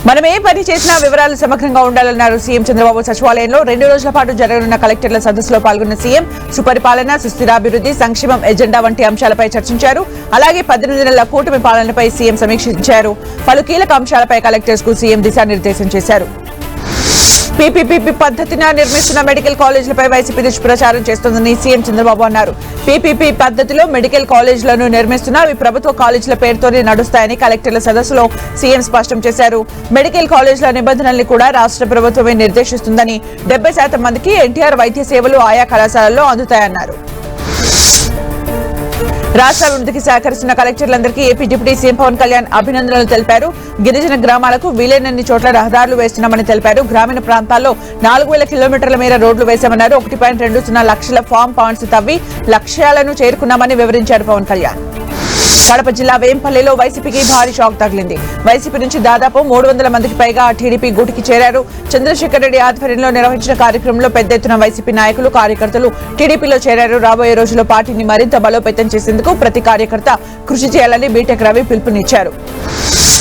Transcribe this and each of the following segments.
మనం ఏ పని చేసినా వివరాలు సమగ్రంగా ఉండాలన్నారు సీఎం చంద్రబాబు. సచివాలయంలో 2 రోజుల పాటు జరగనున్న కలెక్టర్ల సదస్సులో పాల్గొన్న సీఎం సుపరిపాలన, సుస్థిరాభివృద్ధి, సంక్షేమం ఎజెండా వంటి అంశాలపై చర్చించారు. అలాగే 18 నెలల కూటమి పాలనపై సీఎం సమీక్షించారు. పలు కీలక అంశాలపై కలెక్టర్స్ కు సీఎం దిశానిర్దేశం చేశారు. పీపీపీ పద్ధతిన నిర్మిస్తున్న మెడికల్ కాలేజీలపై వైసీపీ దుష్ప్రచారం చేస్తోందని సీఎం చంద్రబాబు అన్నారు. పీపీపీ పద్ధతిలో మెడికల్ కాలేజీలను నిర్మిస్తున్న అవి ప్రభుత్వ కాలేజీల పేరుతోనే నడుస్తాయని కలెక్టర్ల సదస్సులో సీఎం స్పష్టం చేశారు. మెడికల్ కాలేజీల నిబంధనల్ని కూడా రాష్ట్ర ప్రభుత్వమే నిర్దేశిస్తుందని, 70% మందికి ఎన్టీఆర్ వైద్య సేవలు ఆయా కళాశాలల్లో అందుతాయన్నారు. రాష్ట్ర అభివృద్ధికి సహకరిస్తున్న కలెక్టర్లందరికీ AP deputy CM Pawan Kalyan అభినందనలు తెలిపారు. గిరిజన గ్రామాలకు వీలైనన్ని చోట్ల రహదారులు వేస్తున్నామని తెలిపారు. గ్రామీణ ప్రాంతాల్లో 4000 కిలోమీటర్ల మేర రోడ్లు వేశామన్నారు. 1.20 లక్షల ఫామ్ పాండ్స్ తవ్వి లక్ష్యాలను చేరుకున్నామని వివరించారు పవన్ కళ్యాణ్. కడప జిల్లా వేంపల్లిలో వైసీపీకి భారీ షాక్ తగిలింది. వైసీపీ నుంచి దాదాపు 300 మందికి పైగా టీడీపీ గూటికి చేరారు. చంద్రశేఖర్ రెడ్డి ఆధ్వర్యంలో నిర్వహించిన కార్యక్రమంలో పెద్ద ఎత్తున వైసీపీ నాయకులు, కార్యకర్తలు టీడీపీలో చేరారు. రాబోయే రోజుల్లో పార్టీని మరింత బలోపేతం చేసేందుకు ప్రతి కార్యకర్త కృషి చేయాలని బీటెక్ రవి పిలుపునిచ్చారు.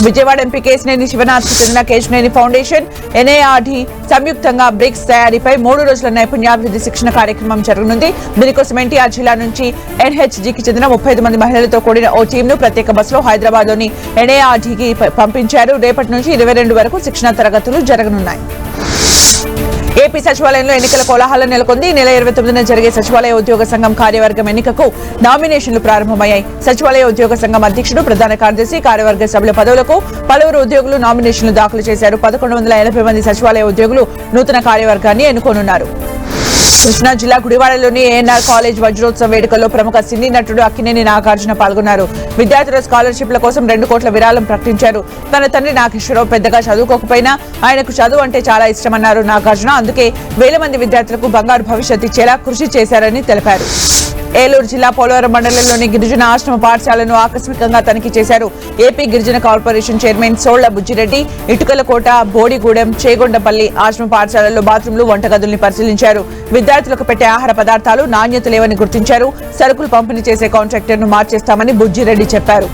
విజయవాడ ఎంపీ కేశినేని శివనాథ్ కు చెందిన కేశినేని ఫౌండేషన్, ఎన్ఏఆర్డీ సంయుక్తంగా బ్రిక్స్ తయారీపై 3 రోజుల నైపుణ్యాభివృద్ధి శిక్షణ కార్యక్రమం జరగనుంది. దీనికోసం ఎన్టీఆర్ జిల్లా నుంచి ఎన్హెచ్జీకి చెందిన 35 మంది మహిళలతో కూడిన ఓ టీంను ప్రత్యేక బస్సులో హైదరాబాద్ లోని ఎన్ఏఆర్డీకి పంపించారు. రేపటి నుంచి 22 వరకు శిక్షణ తరగతులు జరగనున్నాయి. ఏపీ సచివాలయంలో ఎన్నికల కోలాహలం నెలకొంది. ఈ నెల 29న జరిగే సచివాలయ ఉద్యోగ సంఘం కార్యవర్గం ఎన్నికకు నామినేషన్లు ప్రారంభమయ్యాయి. సచివాలయ ఉద్యోగ సంఘం అధ్యక్షుడు, ప్రధాన కార్యదర్శి, కార్యవర్గ సభ్యుల పదవులకు పలువురు ఉద్యోగులు నామినేషన్లు దాఖలు చేశారు. 1180 మంది సచివాలయ ఉద్యోగులు నూతన కార్యవర్గాన్ని ఎన్నుకోనున్నారు. కృష్ణా జిల్లా గుడివాడలోని ఏఎన్ఆర్ కాలేజ్ వజ్రోత్సవ వేడుకల్లో ప్రముఖ సినీ నటుడు అక్కినేని నాగార్జున పాల్గొన్నారు. విద్యార్థుల స్కాలర్షిప్ల కోసం 2 కోట్ల విరాళం ప్రకటించారు. తన తండ్రి నాగేశ్వరరావు పెద్దగా చదువుకోకపోయినా ఆయనకు చదువు అంటే చాలా ఇష్టమన్నారు నాగార్జున. అందుకే 1000 మంది విద్యార్థులకు బంగారు భవిష్యత్తు ఇచ్చేలా కృషి చేశారని తెలిపారు. ఏలూరు జిల్లా పోలవరం మండలంలోని గిరిజన ఆశ్రమ పాఠశాలను ఆకస్మికంగా తనిఖీ చేశారు. ఏపీ గిరిజన కార్పొరేషన్ చైర్మన్ సోళ్ల బుజ్జిరెడ్డి ఇటుకలకోట, బోడిగూడెం, చేగొండపల్లి ఆశ్రమ పాఠశాలల్లో బాత్రూంలు, వంటగదుల్ని పరిశీలించారు. విద్యార్థులకు పెట్టే ఆహార పదార్థాలు నాణ్యత లేవని గుర్తించారు. సరుకులు పంపిణీ చేసే కాంట్రాక్టర్ను మార్చేస్తామని బుజ్జిరెడ్డి చెప్పారు.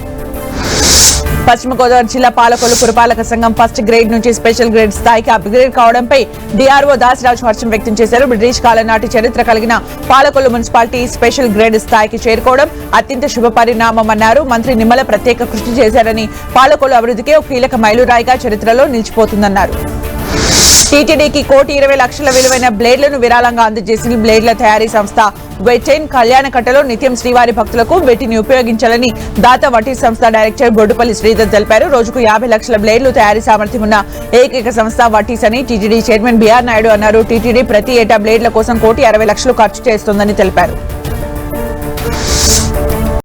పశ్చిమ గోదావరి జిల్లా పాలకొల్లు పురపాలక సంఘం ఫస్ట్ గ్రేడ్ నుంచి స్పెషల్ గ్రేడ్ స్థాయికి అప్గ్రేడ్ కావడంపై డీఆర్ఓ దాసిరాజు హర్షం వ్యక్తం చేశారు. బ్రిటిష్ కాలం నాటి చరిత్ర కలిగిన పాలకొల్లు మున్సిపాలిటీ స్పెషల్ గ్రేడ్ స్థాయికి చేరుకోవడం అత్యంత శుభ పరిణామమన్నారు. మంత్రి నిమ్మల ప్రత్యేక కృషి చేశారని, పాలకొల్లు అభివృద్ధికి ఒక కీలక మైలురాయిగా చరిత్రలో నిలిచిపోతుందన్నారు. టీటీడీకి 1,20,00,000 విలువైన బ్లేడ్లను విరాళంగా అందజేసిన బ్లేడ్ల తయారీ సంస్థ వెటైన్ కళ్యాణకట్టలో నిత్యం శ్రీవారి భక్తులకు వీటిని ఉపయోగించాలని దాత వటీ సంస్థ డైరెక్టర్ బొడ్డుపల్లి శ్రీధర్ తెలిపారు. రోజుకు 50 లక్షల బ్లేడ్లు తయారీ సామర్థ్యం ఉన్న ఏకైక సంస్థ వటీస్ అని టీటీడీ చైర్మన్ బీఆర్ నాయుడు అన్నారు. టీటీడీ ప్రతి ఏటా బ్లేడ్ల కోసం 1,60,00,000 ఖర్చు చేస్తోందని తెలిపారు.